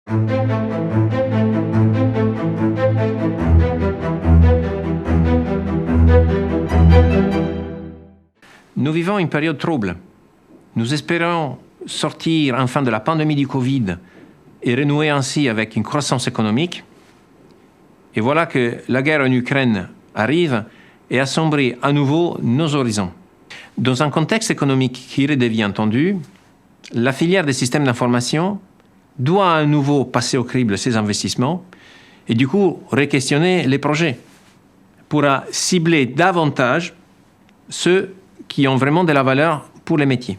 Nous vivons une période trouble. Nous espérons sortir enfin de la pandémie du Covid et renouer ainsi avec une croissance économique. Et voilà que la guerre en Ukraine arrive et assombrit à nouveau nos horizons. Dans un contexte économique qui redevient tendu, la filière des systèmes d'information doit à nouveau passer au crible ses investissements et du coup re-questionner les projets pour cibler davantage ceux qui ont vraiment de la valeur pour les métiers.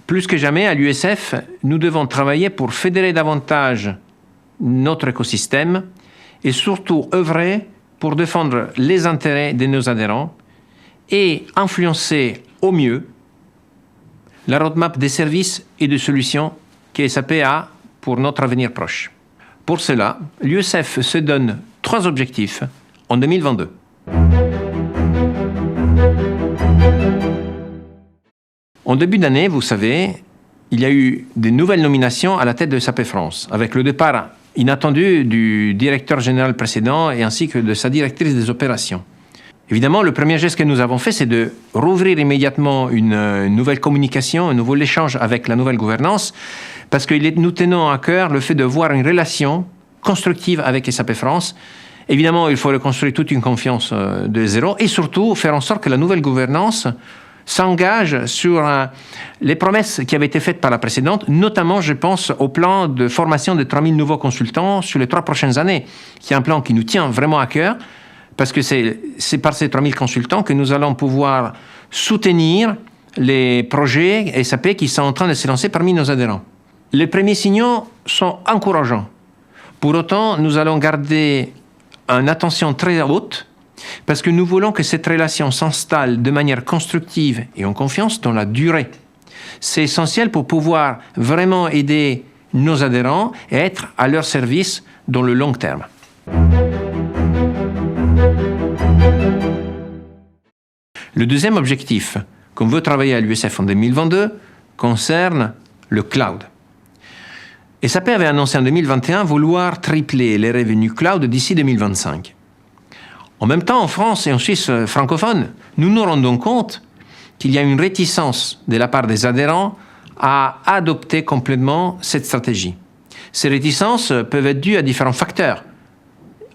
Plus que jamais, à l'USF, nous devons travailler pour fédérer davantage notre écosystème et surtout œuvrer pour défendre les intérêts de nos adhérents et influencer au mieux la roadmap des services et de solutions que SAP a pour notre avenir proche. Pour cela, l'USF se donne 3 objectifs en 2022. En début d'année, vous savez, il y a eu de nouvelles nominations à la tête de SAP France, avec le départ inattendu du directeur général précédent et ainsi que de sa directrice des opérations. Évidemment, le premier geste que nous avons fait, c'est de rouvrir immédiatement une nouvelle communication, un nouvel échange avec la nouvelle gouvernance, parce que nous tenons à cœur le fait de voir une relation constructive avec SAP France. Évidemment, il faut reconstruire toute une confiance de zéro et surtout faire en sorte que la nouvelle gouvernance s'engage sur les promesses qui avaient été faites par la précédente, notamment, je pense, au plan de formation de 3000 nouveaux consultants sur les 3 prochaines années, qui est un plan qui nous tient vraiment à cœur, parce que c'est par ces 3000 consultants que nous allons pouvoir soutenir les projets SAP qui sont en train de se lancer parmi nos adhérents. Les premiers signaux sont encourageants. Pour autant, nous allons garder une attention très haute parce que nous voulons que cette relation s'installe de manière constructive et en confiance dans la durée. C'est essentiel pour pouvoir vraiment aider nos adhérents et être à leur service dans le long terme. Le deuxième objectif qu'on veut travailler à l'USF en 2022 concerne le cloud. SAP avait annoncé en 2021 vouloir tripler les revenus cloud d'ici 2025. En même temps, en France et en Suisse francophone, nous nous rendons compte qu'il y a une réticence de la part des adhérents à adopter complètement cette stratégie. Ces réticences peuvent être dues à différents facteurs.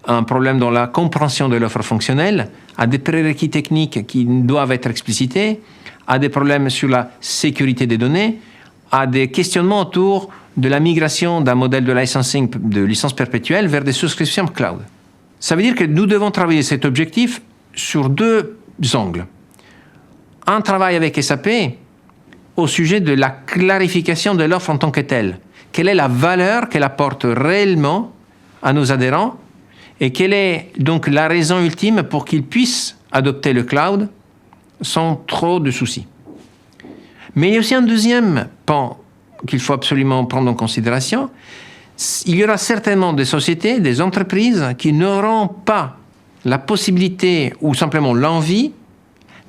Un problème dans la compréhension de l'offre fonctionnelle, à des prérequis techniques qui doivent être explicités, à des problèmes sur la sécurité des données, à des questionnements autour de la migration d'un modèle de licensing de licence perpétuelle vers des souscriptions cloud. Ça veut dire que nous devons travailler cet objectif sur 2 angles. Un travail avec SAP au sujet de la clarification de l'offre en tant que telle. Quelle est la valeur qu'elle apporte réellement à nos adhérents et quelle est donc la raison ultime pour qu'ils puissent adopter le cloud sans trop de soucis. Mais il y a aussi un deuxième pan qu'il faut absolument prendre en considération. Il y aura certainement des sociétés, des entreprises qui n'auront pas la possibilité ou simplement l'envie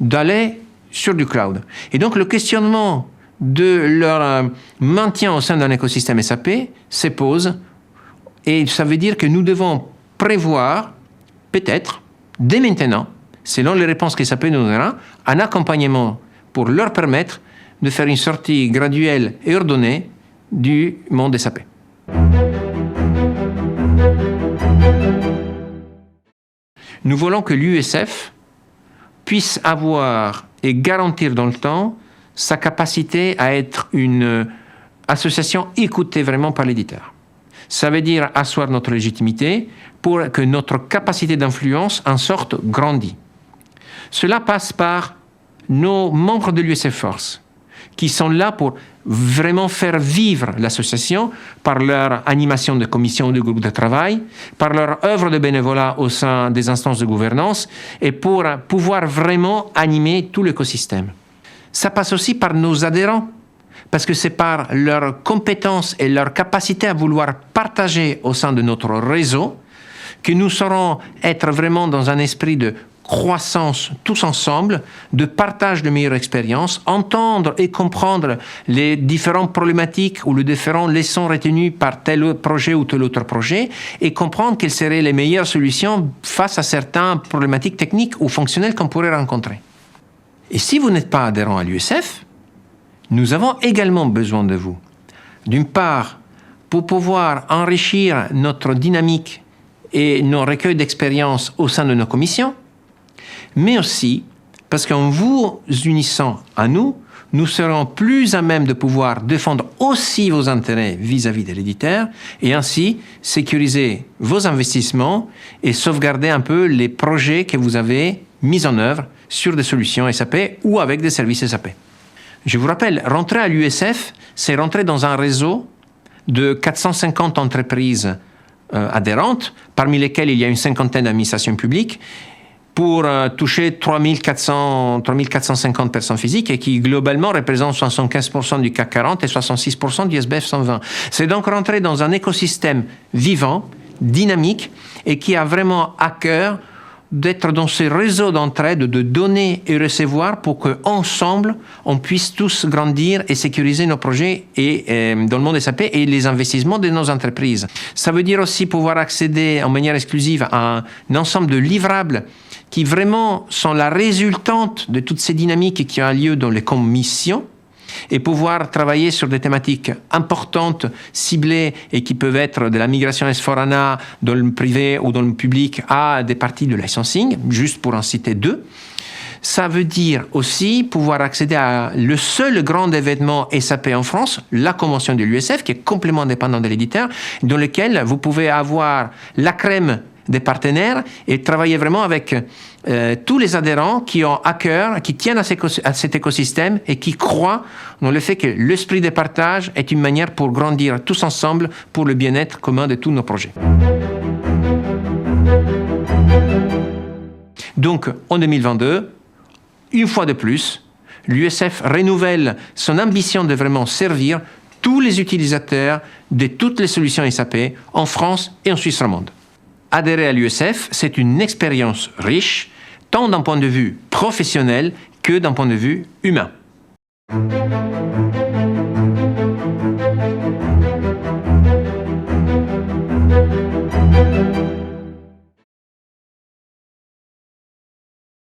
d'aller sur du cloud. Et donc le questionnement de leur maintien au sein d'un écosystème SAP se pose et ça veut dire que nous devons prévoir, peut-être, dès maintenant, selon les réponses que SAP nous donnera, un accompagnement pour leur permettre de faire une sortie graduelle et ordonnée du monde SAP. Nous voulons que l'USF puisse avoir et garantir dans le temps sa capacité à être une association écoutée vraiment par l'éditeur. Ça veut dire asseoir notre légitimité pour que notre capacité d'influence en sorte grandie. Cela passe par nos membres de l'USF Force, qui sont là pour vraiment faire vivre l'association par leur animation de commission ou de groupe de travail, par leur œuvre de bénévolat au sein des instances de gouvernance et pour pouvoir vraiment animer tout l'écosystème. Ça passe aussi par nos adhérents, parce que c'est par leurs compétences et leur capacité à vouloir partager au sein de notre réseau que nous saurons être vraiment dans un esprit de croissance tous ensemble, de partage de meilleures expériences, entendre et comprendre les différentes problématiques ou les différentes leçons retenues par tel projet ou tel autre projet et comprendre quelles seraient les meilleures solutions face à certaines problématiques techniques ou fonctionnelles qu'on pourrait rencontrer. Et si vous n'êtes pas adhérent à l'USF, nous avons également besoin de vous. D'une part, pour pouvoir enrichir notre dynamique et nos recueils d'expérience au sein de nos commissions, mais aussi parce qu'en vous unissant à nous, nous serons plus à même de pouvoir défendre aussi vos intérêts vis-à-vis de l'éditeur et ainsi sécuriser vos investissements et sauvegarder un peu les projets que vous avez mis en œuvre sur des solutions SAP ou avec des services SAP. Je vous rappelle, rentrer à l'USF, c'est rentrer dans un réseau de 450 entreprises adhérentes, parmi lesquelles il y a une cinquantaine d'administrations publiques, pour toucher 3450 personnes physiques et qui globalement représentent 75% du CAC 40 et 66% du SBF 120. C'est donc rentrer dans un écosystème vivant, dynamique et qui a vraiment à cœur d'être dans ce réseau d'entraide, de donner et recevoir pour qu'ensemble, on puisse tous grandir et sécuriser nos projets et, dans le monde SAP et les investissements de nos entreprises. Ça veut dire aussi pouvoir accéder en manière exclusive à un ensemble de livrables qui vraiment sont la résultante de toutes ces dynamiques qui ont lieu dans les commissions et pouvoir travailler sur des thématiques importantes, ciblées et qui peuvent être de la migration S/4HANA dans le privé ou dans le public à des parties de licensing, juste pour en citer deux. Ça veut dire aussi pouvoir accéder à le seul grand événement SAP en France, la convention de l'USF, qui est complètement indépendant de l'éditeur, dans lequel vous pouvez avoir la crème des partenaires et travailler vraiment avec tous les adhérents qui ont à cœur, qui tiennent à cet écosystème et qui croient dans le fait que l'esprit de partage est une manière pour grandir tous ensemble pour le bien-être commun de tous nos projets. Donc, en 2022, une fois de plus, l'USF renouvelle son ambition de vraiment servir tous les utilisateurs de toutes les solutions SAP en France et en Suisse romande. Adhérer à l'USF, c'est une expérience riche, tant d'un point de vue professionnel que d'un point de vue humain.